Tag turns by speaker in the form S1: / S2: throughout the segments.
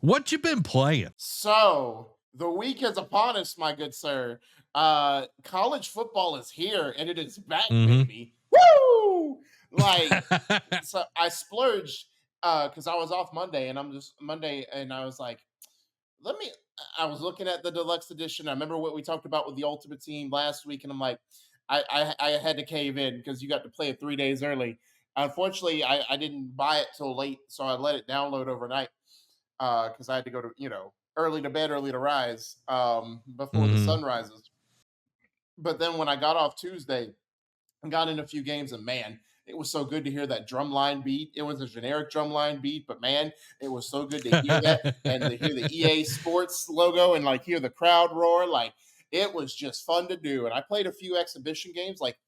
S1: What you been playing?
S2: So the week is upon us, my good sir. College football is here and it is back,
S1: Mhm.
S2: baby. Woo! Like, so I splurged because I was off Monday and I'm just Monday and I was like, let me. I was looking at the deluxe edition. I remember what we talked about with the Ultimate Team last week, and I'm like, I had to cave in because you got to play it 3 days early. Unfortunately, I didn't buy it till late, so I let it download overnight because I had to go to early to bed, early to rise before the
S1: Mhm.
S2: sun rises. But then when I got off Tuesday and got in a few games, and man, it was so good to hear that drum line beat. It was a generic drum line beat, but man, it was so good to hear that and to hear the EA Sports logo and like hear the crowd roar. Like it was just fun to do. And I played a few exhibition games, like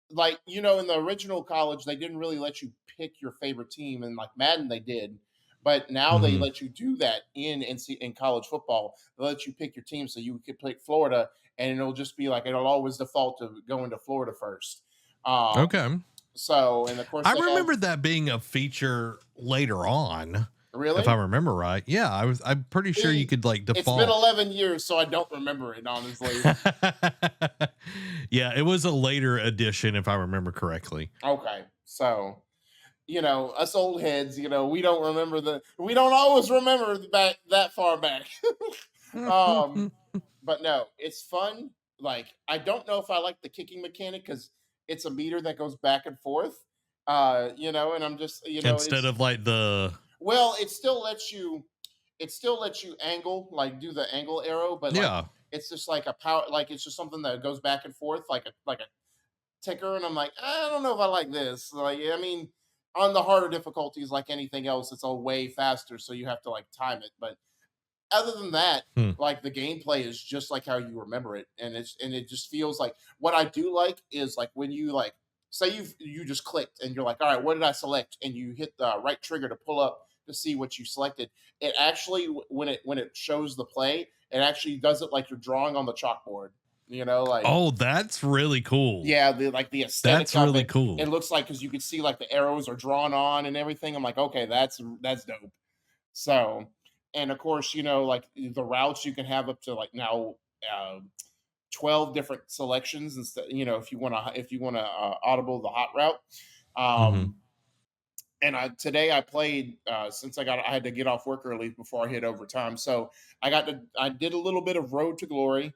S2: in the original college they didn't really let you pick your favorite team, and like Madden they did, but now they
S1: Mhm.
S2: let you do that in college football. They let you pick your team, so you could pick Florida, and it'll just be like it'll always default to going to Florida first. um
S1: Okay.
S2: so, and of course
S1: I
S2: they have.
S1: remember that being a feature later on, if I
S2: Really?
S1: remember right. Yeah, I'm pretty sure you
S2: See,
S1: could, like,
S2: it's been
S1: default.
S2: 11 years, so I don't remember it honestly.
S1: Yeah, it was a later edition, if I remember correctly.
S2: Okay, so us old heads, we don't always remember back that far back. um but no, it's fun. Like, I don't know if I like the kicking mechanic because it's a meter that goes back and forth. And I'm just,
S1: Instead
S2: it's
S1: of, like, the
S2: well, it still lets you angle, like do the angle arrow, but like
S1: yeah.
S2: it's just like a power, like it's just something that goes back and forth like a ticker, and I'm like, I don't know if I like this. Like, I mean, on the harder difficulties, like anything else, it's a way faster, so you have to like time it. But other than that,
S1: Hmm.
S2: like the gameplay is just like how you remember it, and it just feels like what I do like is like when you like say you just clicked and you're like, all right, what did I select? And you hit the right trigger to pull up to see what you selected. It actually when it shows the play, it actually does it like you're drawing on the chalkboard. Like,
S1: Oh, that's really cool.
S2: yeah, the aesthetic
S1: That's
S2: of
S1: really
S2: it. It
S1: cool.
S2: looks like because you can see like the arrows are drawn on and everything. I'm like, okay, that's dope. So, and of course, like the routes you can have up to like now 12 different selections instead, if you want to audible the hot route.
S1: Mhm.
S2: Um and today I played since I had to get off work early before I hit overtime. So I did a little bit of Road to Glory,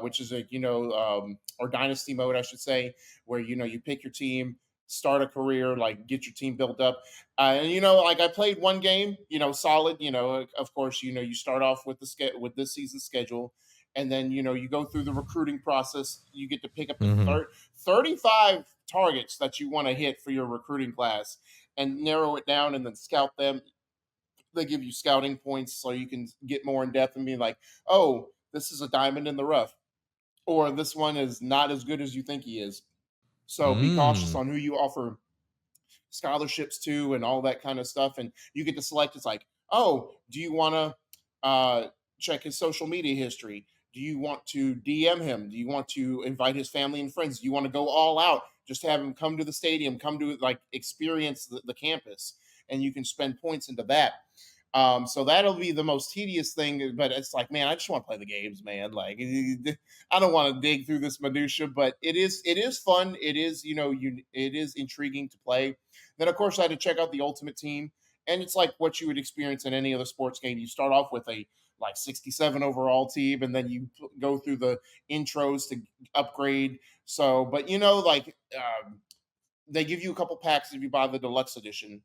S2: which is or Dynasty mode, I should say, where you pick your team, start a career, like get your team built up. And like I played one game, solid. Of course, you start off with with this season's schedule, and then you go through the recruiting process. You get to pick up to
S1: Mhm.
S2: 35 targets that you want to hit for your recruiting class and narrow it down and then scout them. They give you scouting points so you can get more in depth and be like, oh, this is a diamond in the rough, or this one is not as good as you think he is. So be cautious
S1: Mm.
S2: on who you offer scholarships to and all that kind of stuff. And you get to select, it's like, oh, do you want to check his social media history? Do you want to DM him? Do you want to invite his family and friends? Do you want to go all out? Just have him come to the stadium, come to like experience the campus, and you can spend points into that. So that'll be the most tedious thing, but it's like, man, I just want to play the games, man. Like, I don't want to dig through this minutia, but it is fun. It is intriguing to play. Then, of course, I had to check out the Ultimate Team, and it's like what you would experience in any other sports game. You start off with a like 67 overall team, and then you go through the intros to upgrade. So, but like they give you a couple packs if you buy the deluxe edition,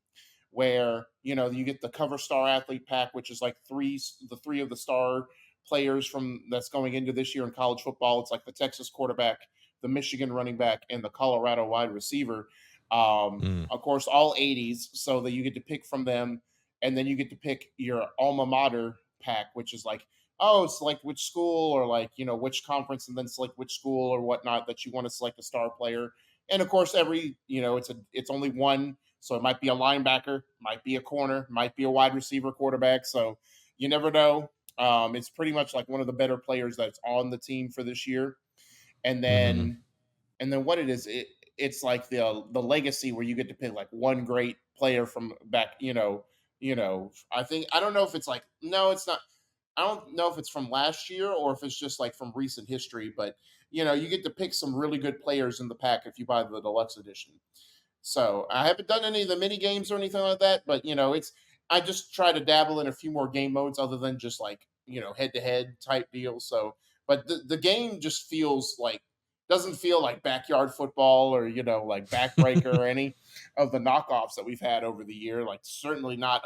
S2: where you get the cover star athlete pack, which is like the three of the star players from that's going into this year in college football. It's like the Texas quarterback, the Michigan running back, and the Colorado wide receiver.
S1: Mm.
S2: Of course, all 80s, so that you get to pick from them, and then you get to pick your alma mater pack, which is like, oh, select which school or like which conference, and then select which school or whatnot that you want to select a star player. And of course, every it's only one, so it might be a linebacker, might be a corner, might be a wide receiver, quarterback. So you never know. It's pretty much like one of the better players that's on the team for this year. And
S1: Mhm.
S2: then what it is, it's like the legacy where you get to pick like one great player from back, I don't know if it's like, no, it's not. I don't know if it's from last year or if it's just like from recent history, but you get to pick some really good players in the pack if you buy the deluxe edition. So I haven't done any of the mini games or anything like that, but it's I just try to dabble in a few more game modes other than just like head to head type deals. So, but the game just feels like doesn't feel like backyard football or like backbreaker or any of the knockoffs that we've had over the year. Like certainly not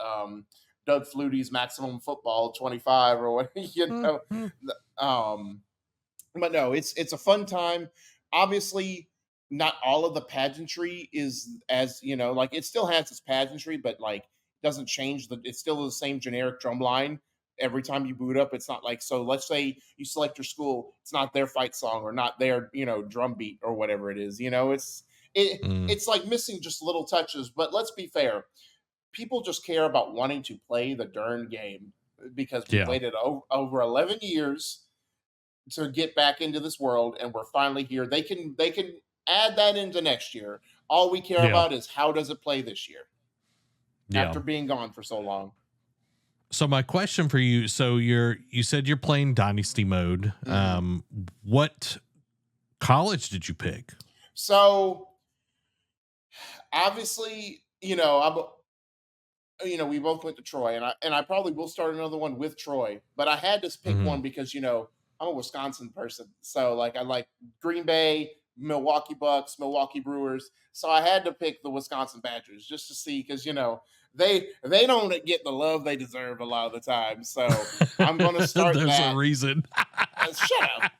S2: Doug Flutie's Maximum Football 25 or what um but no, it's a fun time. Obviously, not all of the pageantry is as like it still has its pageantry, but like doesn't change it's still the same generic drum line every time you boot up. It's not like so. Let's say you select your school, it's not their fight song or not their drum beat or whatever it is.
S1: Mm,
S2: It's like missing just little touches. But let's be fair, people just care about wanting to play the darn game because we
S1: yeah.
S2: waited over 11 years to get back into this world and we're finally here. They can add that into next year. All we care
S1: Yeah.
S2: about is how does it play this year
S1: Yeah.
S2: after being gone for so long.
S1: So my question for you, so you said you're playing Dynasty mode.
S2: Mhm.
S1: What college did you pick?
S2: So obviously, we both went to Troy, and I probably will start another one with Troy. But I had to pick
S1: Hmm.
S2: one because I'm a Wisconsin person, so like I like Green Bay, Milwaukee Bucks, Milwaukee Brewers. So I had to pick the Wisconsin Badgers just to see because they don't get the love they deserve a lot of the time. So I'm going to start
S1: There's a
S2: that.
S1: reason.
S2: Shut up.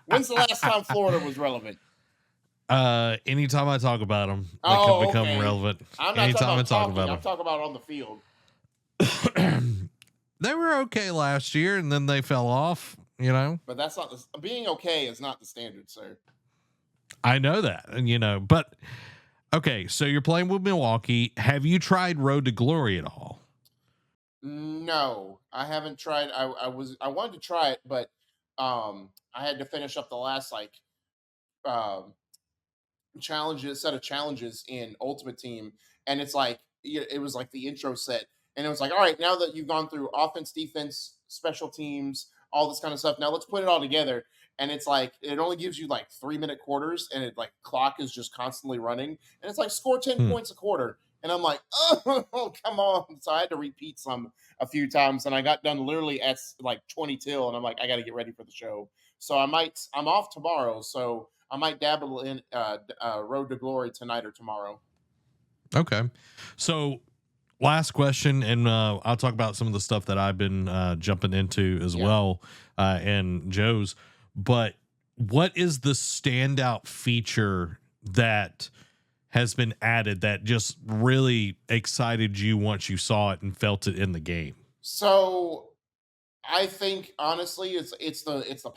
S2: When's the last time Florida was relevant?
S1: Anytime I talk about them, they can
S2: Oh,
S1: become
S2: okay.
S1: relevant.
S2: I'm not talking
S1: Anytime I
S2: about
S1: talk
S2: talking.
S1: about
S2: I'm talking about on the field.
S1: them, they were okay last year, and then they fell off.
S2: But that's not being okay is not the standard, sir.
S1: I know that, and but okay. So you're playing with Milwaukee. Have you tried Road to Glory at all?
S2: No, I haven't tried. I wanted to try it, but I had to finish up the last like um set of challenges in Ultimate Team, and it's like it was like the intro set, and it was like, all right, now that you've gone through offense, defense, special teams, all this kind of stuff, now let's put it all together. And it's like it only gives you like 3 minute quarters, and it like clock is just constantly running, and it's like score 10
S1: Hmm.
S2: points a quarter. And I'm like, oh, come on. So I had to repeat some a few times, and I got done literally at like 20 till, and I'm like, I got to get ready for the show. So I'm off tomorrow. So I might dabble in Road to Glory tonight or tomorrow.
S1: Okay. So last question, and I'll talk about some of the stuff that I've been jumping into as
S2: Yeah.
S1: well, and Joe's. But what is the standout feature that has been added that just really excited you once you saw it and felt it in the game?
S2: So I think honestly, it's the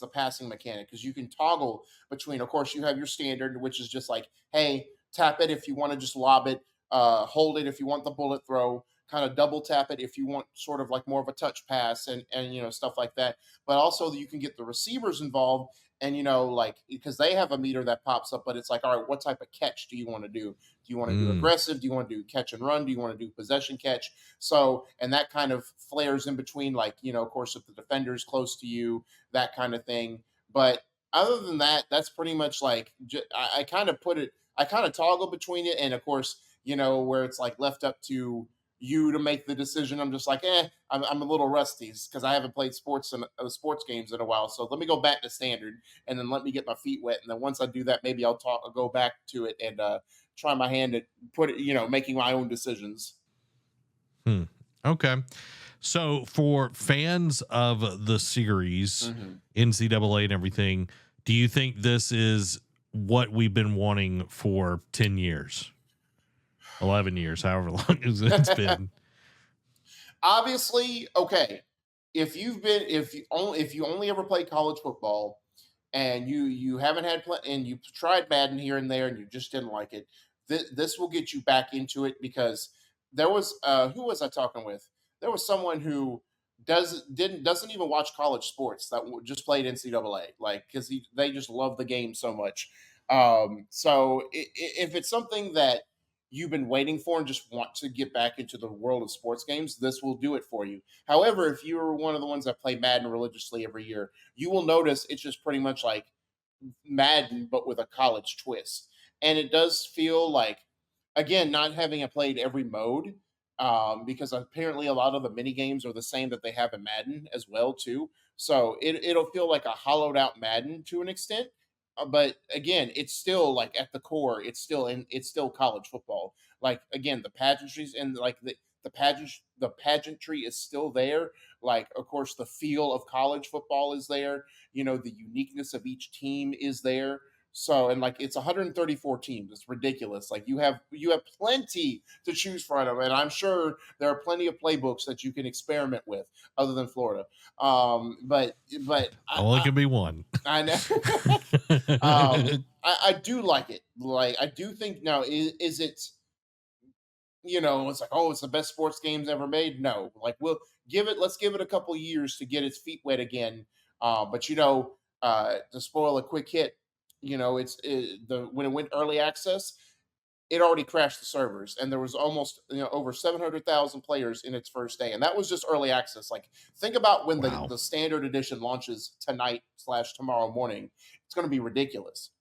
S2: passing mechanic because you can toggle between. Of course, you have your standard, which is just like, hey, tap it if you want to just lob it, hold it if you want the bullet throw, kind of double tap it if you want sort of like more of a touch pass and stuff like that. But also you can get the receivers involved. And like because they have a meter that pops up, but it's like, all right, what type of catch do you want to do? Do you want to do
S1: Mm,
S2: aggressive? Do you want to do catch and run? Do you want to do possession catch? So, and that kind of flares in between, like, of course, if the defender's close to you, that kind of thing. But other than that, that's pretty much like, I kind of I kind of toggle between it. And of course, where it's like left up to you to make the decision. I'm just like, I'm a little rusty because I haven't played sports games in a while. So let me go back to standard and then let me get my feet wet. And then once I do that, maybe I'll go back to it and try my hand at making my own decisions.
S1: hmm. Okay. So for fans of the series,
S2: Mhm.
S1: NCAA and everything, do you think this is what we've been wanting for 10 years, 11 years, however long as it's been?
S2: Obviously, okay. If you only ever played college football and you haven't and you tried Madden here and there and you just didn't like it, this will get you back into it because there was who was I talking with? There was someone who doesn't even watch college sports that just played NCAA like because they just love the game so much. So if it's something that you've been waiting for and just want to get back into the world of sports games, this will do it for you. However, if you're one of the ones that play Madden religiously every year, you will notice it's just pretty much like Madden, but with a college twist. And it does feel like, again, not having it played every mode, because apparently a lot of the mini games are the same that they have in Madden as well too. So it'll feel like a hollowed out Madden to an extent. But again, it's still like at the core, it's still college football. Like again, the pageantries and like the pageantry is still there. Like of course the feel of college football is there, the uniqueness of each team is there. So and like it's 134 teams, it's ridiculous. Like you have plenty to choose from, and I'm sure there are plenty of playbooks that you can experiment with other than Florida. But
S1: Only can be one.
S2: I know. I do like it. Like I do think now is it, it's like, oh, it's the best sports games ever made. No, like let's give it a couple years to get its feet wet again. But to spoil a quick hit, when it went early access, it already crashed the servers, and there was almost over 700,000 players in its first day, and that was just early access. Like, think about when the
S1: Wow.
S2: the standard edition launches tonight/tomorrow morning. It's going to be ridiculous.